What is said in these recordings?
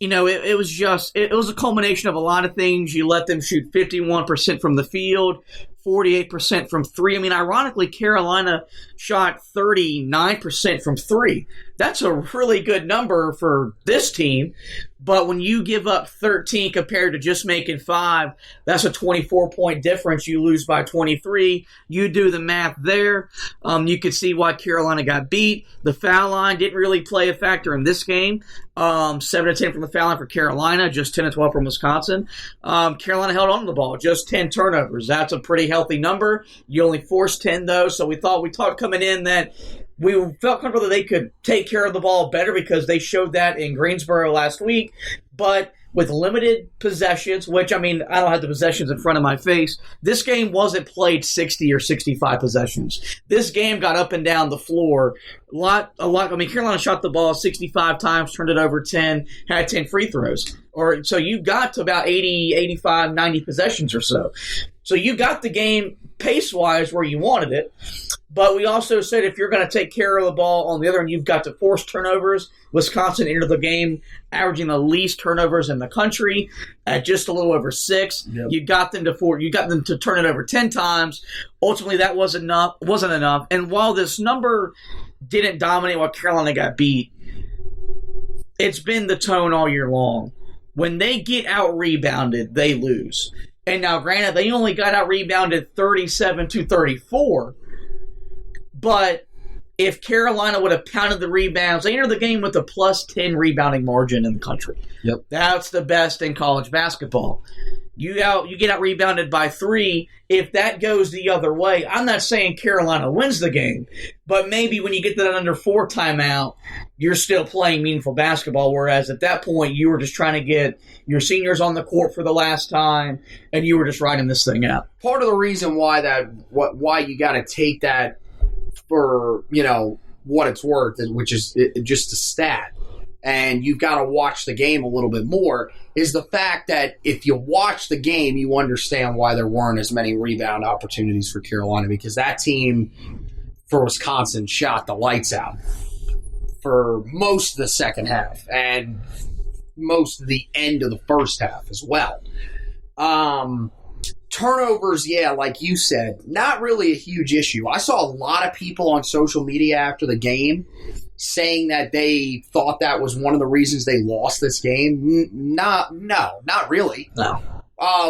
It was a culmination of a lot of things. You let them shoot 51% from the field, 48% from three. I mean, ironically, Carolina shot 39% from three. That's a really good number for this team. But when you give up 13 compared to just making 5, that's a 24-point difference. You lose by 23. You do the math there. You could see why Carolina got beat. The foul line didn't really play a factor in this game. 7 to 10 from the foul line for Carolina, just 10 to 12 from Wisconsin. Carolina held on to the ball, just 10 turnovers. That's a pretty healthy number. You only forced 10, though, so we talked coming in that we felt comfortable that they could take care of the ball better because they showed that in Greensboro last week. But with limited possessions, which, I mean, I don't have the possessions in front of my face, this game wasn't played 60 or 65 possessions. This game got up and down the floor a lot. I mean, Carolina shot the ball 65 times, turned it over 10, had 10 free throws. So you got to about 80, 85, 90 possessions or so. So you got the game pace-wise where you wanted it. But we also said if you're going to take care of the ball on the other end, you've got to force turnovers. Wisconsin entered the game averaging the least turnovers in the country at just a little over 6. Yep. You got them to turn it over 10 times. Ultimately, that wasn't enough. And while this number didn't dominate while Carolina got beat, it's been the tone all year long. When they get out-rebounded, they lose. And now, granted, they only got out-rebounded 37 to 34. But if Carolina would have pounded the rebounds, they entered the game with a plus 10 rebounding margin in the country. Yep. That's the best in college basketball. You get out rebounded by 3. If that goes the other way, I'm not saying Carolina wins the game, but maybe when you get to that under 4 timeout, you're still playing meaningful basketball, whereas at that point you were just trying to get your seniors on the court for the last time, and you were just riding this thing out. Part of the reason why you got to take that for, what it's worth, which is just a stat, and you've got to watch the game a little bit more, is the fact that if you watch the game, you understand why there weren't as many rebound opportunities for Carolina, because that team for Wisconsin shot the lights out for most of the second half and most of the end of the first half as well. Turnovers, yeah, like you said, not really a huge issue. I saw a lot of people on social media after the game saying that they thought that was one of the reasons they lost this game. No, not really. No.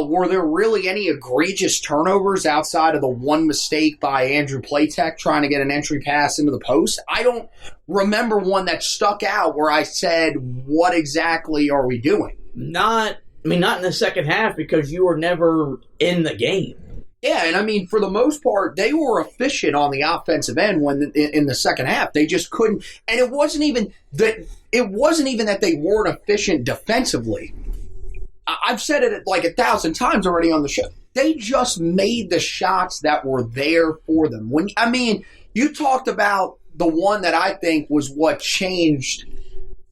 Were there really any egregious turnovers outside of the one mistake by Andrew Platek trying to get an entry pass into the post? I don't remember one that stuck out where I said, what exactly are we doing? Not in the second half because you were never in the game. Yeah, and for the most part, they were efficient on the offensive end when in the second half. They just couldn't, and it wasn't even that they weren't efficient defensively. I've said it like 1,000 times already on the show. They just made the shots that were there for them. You talked about the one that I think was what changed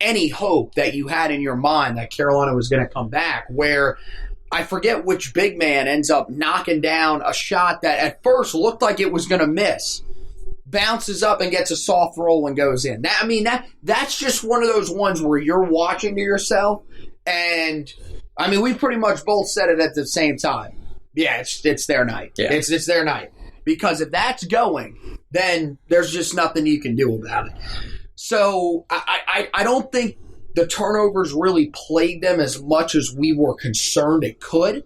any hope that you had in your mind that Carolina was going to come back, where I forget which big man ends up knocking down a shot that at first looked like it was going to miss, bounces up and gets a soft roll and goes in. That's just one of those ones where you're watching to yourself, and we pretty much both said it at the same time. Yeah, it's their night. Yeah. It's their night. Because if that's going, then there's just nothing you can do about it. So I don't think the turnovers really plagued them as much as we were concerned it could.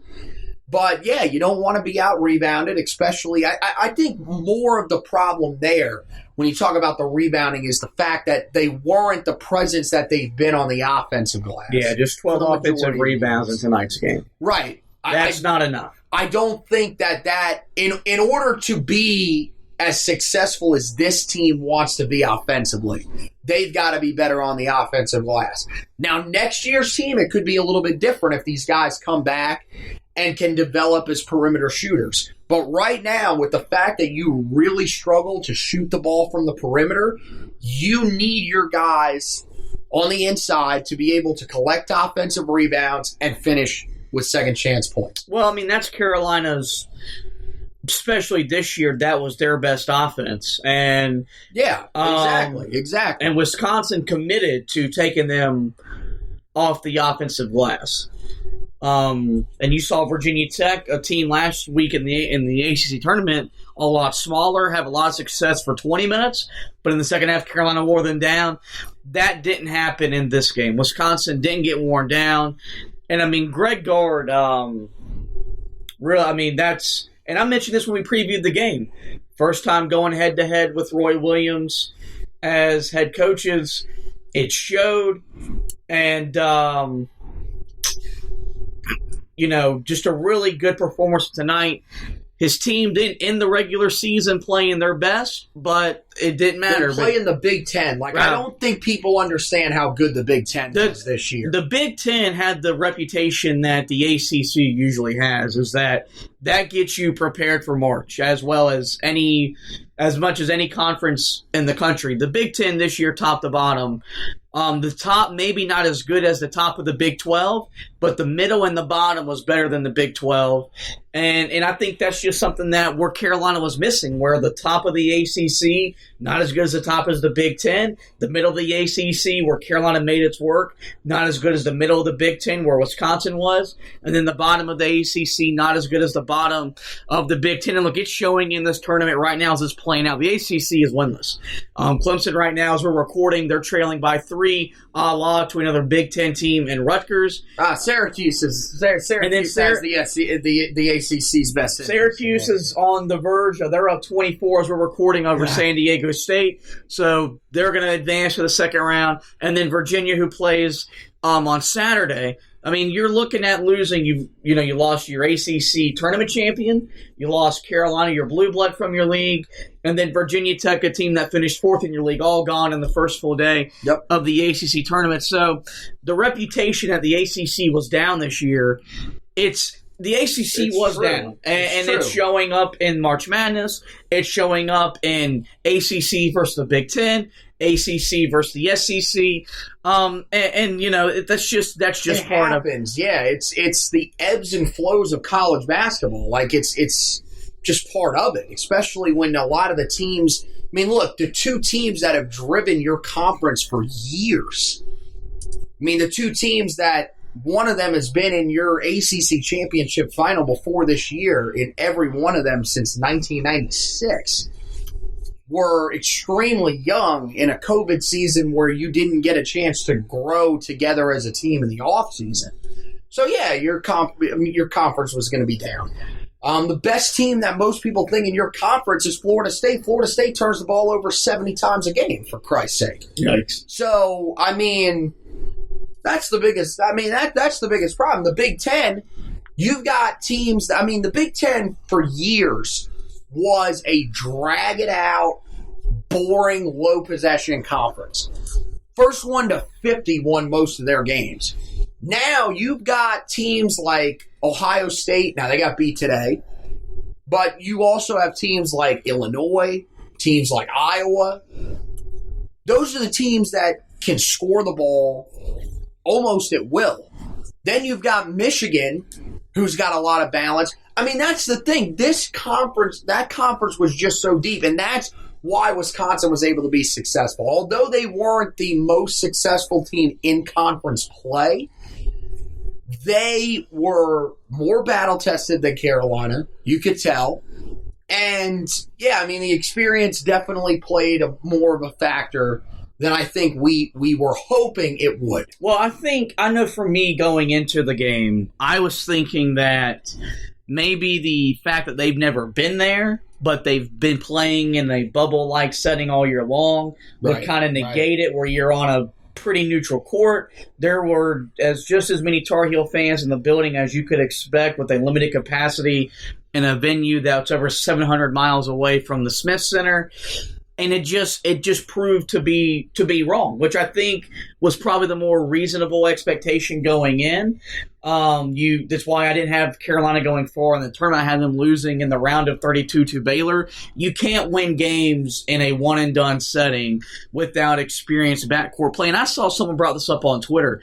But, yeah, you don't want to be out-rebounded, especially. I think more of the problem there when you talk about the rebounding is the fact that they weren't the presence that they've been on the offensive glass. Yeah, just 12 offensive rebounds in tonight's game. Right. That's not enough. I don't think that in order to be as successful as this team wants to be offensively, they've got to be better on the offensive glass. Now, next year's team, it could be a little bit different if these guys come back and can develop as perimeter shooters. But right now, with the fact that you really struggle to shoot the ball from the perimeter, you need your guys on the inside to be able to collect offensive rebounds and finish with second chance points. Well, that's Carolina's especially this year, that was their best offense. And yeah, exactly. And Wisconsin committed to taking them off the offensive glass. And you saw Virginia Tech, a team last week in the ACC tournament, a lot smaller, have a lot of success for 20 minutes, but in the second half, Carolina wore them down. That didn't happen in this game. Wisconsin didn't get worn down. And, I mean, Greg Gard, really, I mean, that's – and I mentioned this when we previewed the game. First time going head-to-head with Roy Williams as head coaches. It showed. And, just a really good performance tonight. His team didn't end the regular season playing their best, but it didn't matter. They're playing the Big Ten. I don't think people understand how good the Big Ten is this year. The Big Ten had the reputation that the ACC usually has, is that gets you prepared for March, as well as much as any conference in the country. The Big Ten this year, top to bottom. The top maybe not as good as the top of the Big 12, but the middle and the bottom was better than the Big 12. And I think that's just something that where Carolina was missing, where the top of the ACC, not as good as the top as the Big 10. The middle of the ACC, where Carolina made its work, not as good as the middle of the Big 10, where Wisconsin was. And then the bottom of the ACC, not as good as the bottom of the Big 10. And look, it's showing in this tournament right now as it's playing out. The ACC is winless. Clemson right now, as we're recording, they're trailing by 3, a la to another Big 10 team in Rutgers. Syracuse has the ACC's best. Syracuse is on the verge. They're up 24 as we're recording over San Diego State. So they're going to advance to the second round. And then Virginia, who plays on Saturday. I mean, you're looking at losing. You lost your ACC tournament champion. You lost Carolina, your blue blood from your league. And then Virginia Tech, a team that finished 4th in your league, all gone in the first full day of the ACC tournament. So the reputation at the ACC was down this year. The ACC was down, and it's showing up in March Madness. It's showing up in ACC versus the Big Ten, ACC versus the SEC, that's just part of it. Yeah, it's the ebbs and flows of college basketball. It's just part of it, especially when a lot of the teams. I mean, look, the two teams that have driven your conference for years. I mean, the two teams that. One of them has been in your ACC championship final before this year, in every one of them since 1996. Were extremely young in a COVID season where you didn't get a chance to grow together as a team in the offseason. So, yeah, your conference was going to be down. The best team that most people think in your conference is Florida State. Florida State turns the ball over 70 times a game, for Christ's sake. Yikes. So, I mean... That's the biggest. I mean, that's the biggest problem. The Big Ten, you've got teams. I mean, the Big Ten for years was a drag it out, boring, low possession conference. First 1 to 50 won most of their games. Now you've got teams like Ohio State. Now they got beat today, but you also have teams like Illinois, teams like Iowa. Those are the teams that can score the ball almost at will. Then you've got Michigan, who's got a lot of balance. I mean, that's the thing. That conference was just so deep, and that's why Wisconsin was able to be successful. Although they weren't the most successful team in conference play, they were more battle-tested than Carolina. You could tell. And, yeah, I mean, the experience definitely played more of a factor than I think we were hoping it would. Well, I know for me going into the game, I was thinking that maybe the fact that they've never been there, but they've been playing in a bubble-like setting all year long, would kind of negate it, where you're on a pretty neutral court. There were just as many Tar Heel fans in the building as you could expect, with a limited capacity in a venue that's over 700 miles away from the Smith Center. And it just proved to be wrong, which I think was probably the more reasonable expectation going in. That's why I didn't have Carolina going far in the tournament. I had them losing in the round of 32 to Baylor. You can't win games in a one and done setting without experienced backcourt play. And I saw someone brought this up on Twitter.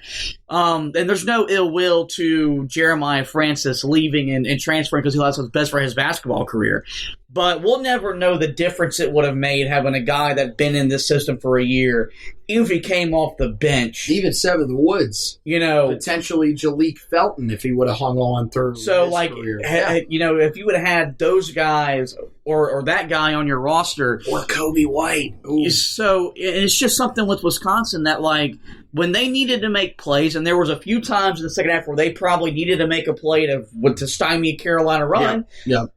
And there's no ill will to Jeremiah Francis leaving and transferring because he thought it was best for his basketball career. But we'll never know the difference it would have made having a guy that's been in this system for a year, even if he came off the bench. Even Seven Woods. Potentially Jalik Felton if he would have hung on through his career. If you would have had those guys or that guy on your roster. Or Kobe White. Ooh. So it's just something with Wisconsin that, when they needed to make plays, and there was a few times in the second half where they probably needed to make a play to stymie a Carolina run,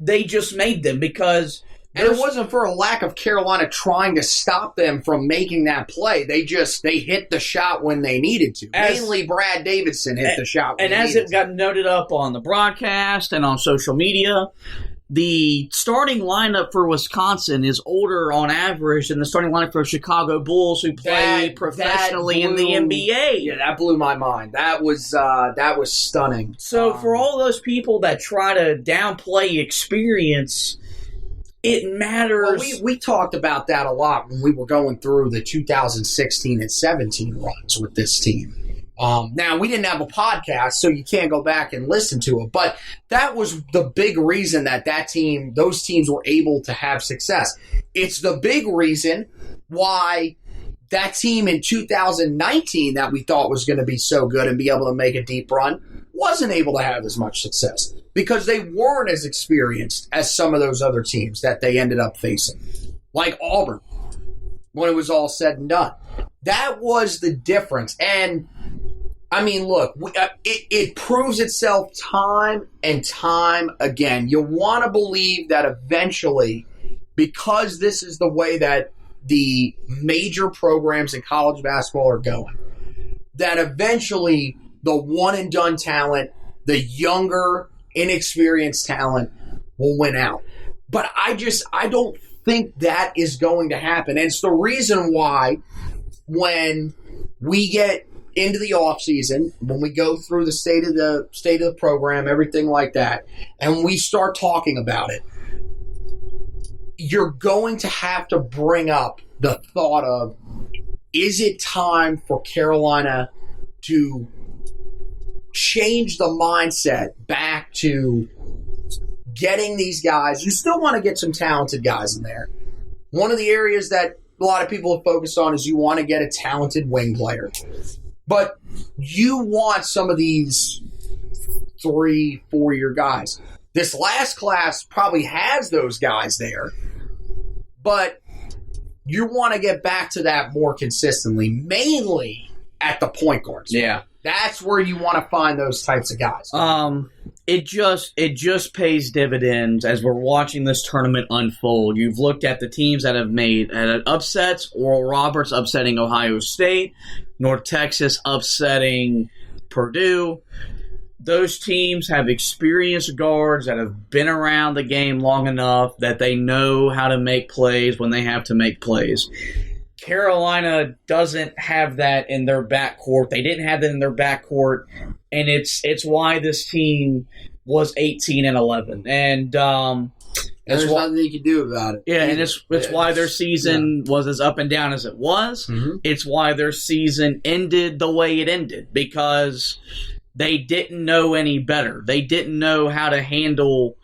they just made them because... And it wasn't for a lack of Carolina trying to stop them from making that play. They hit the shot when they needed to. Mainly Brad Davidson hit the shot when he needed to. And as it got noted up on the broadcast and on social media, the starting lineup for Wisconsin is older on average than the starting lineup for Chicago Bulls, who play professionally in the NBA. Yeah, that blew my mind. That was stunning. So for all those people that try to downplay experience, it matters. Well, we talked about that a lot when we were going through the 2016 and 17 runs with this team. Now, we didn't have a podcast, so you can't go back and listen to it. But that was the big reason those teams were able to have success. It's the big reason why that team in 2019 that we thought was going to be so good and be able to make a deep run wasn't able to have as much success because they weren't as experienced as some of those other teams that they ended up facing, like Auburn, when it was all said and done. That was the difference. And I mean, look, it proves itself time and time again. You want to believe that eventually, because this is the way that the major programs in college basketball are going, that eventually the one-and-done talent, the younger, inexperienced talent will win out. But I don't think that is going to happen. And it's the reason why when we get into the offseason, when we go through the state of the program, everything like that, and we start talking about it, you're going to have to bring up the thought of, is it time for Carolina to change the mindset back to getting these guys? You still want to get some talented guys in there. One of the areas that a lot of people have focused on is you want to get a talented wing player. But you want some of these 3-4 year guys. This last class probably has those guys there, but you want to get back to that more consistently, mainly at the point guards. Yeah. That's where you want to find those types of guys. It just pays dividends as we're watching this tournament unfold. You've looked at the teams that have made upsets. Oral Roberts upsetting Ohio State, North Texas upsetting Purdue. Those teams have experienced guards that have been around the game long enough that they know how to make plays when they have to make plays. Carolina doesn't have that in their backcourt. They didn't have that in their backcourt, and it's why this team was 18-11. And there's nothing you can do about it. Yeah, and it's why their season was as up and down as it was. Mm-hmm. It's why their season ended the way it ended, because they didn't know any better. They didn't know how to handle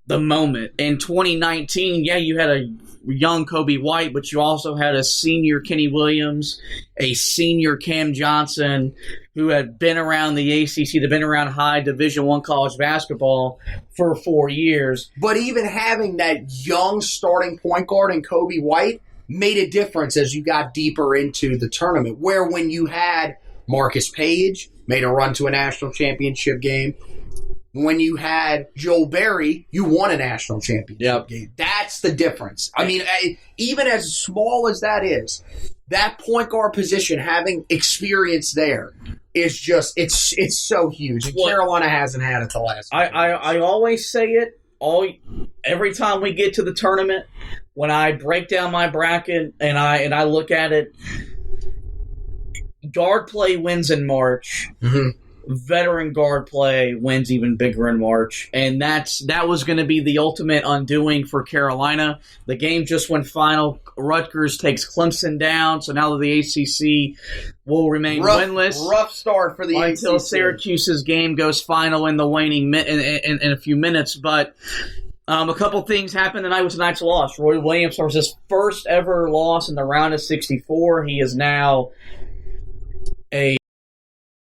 the moment. In 2019, you had a young Kobe White, but you also had a senior Kenny Williams, a senior Cam Johnson, who had been around the ACC, they've been around high Division I college basketball for 4 years. But even having that young starting point guard in Kobe White made a difference as you got deeper into the tournament, where when you had Marcus Page, made a run to a national championship game, when you had Joel Berry, you won a national championship game. That's the difference. I mean, even as small as that is, that point guard position, having experience there, is just, it's so huge. And Carolina hasn't had it the last time. I always say it, every time we get to the tournament, when I break down my bracket and I look at it, guard play wins in March. Mm-hmm. Veteran guard play wins even bigger in March, and that was going to be the ultimate undoing for Carolina. The game just went final. Rutgers takes Clemson down, so now the ACC will remain winless. Rough start for the until ACC. Syracuse's game goes final in the waning in a few minutes. But a couple things happened tonight with tonight's loss. Roy Williams was his first ever loss in the round of 64. He is now a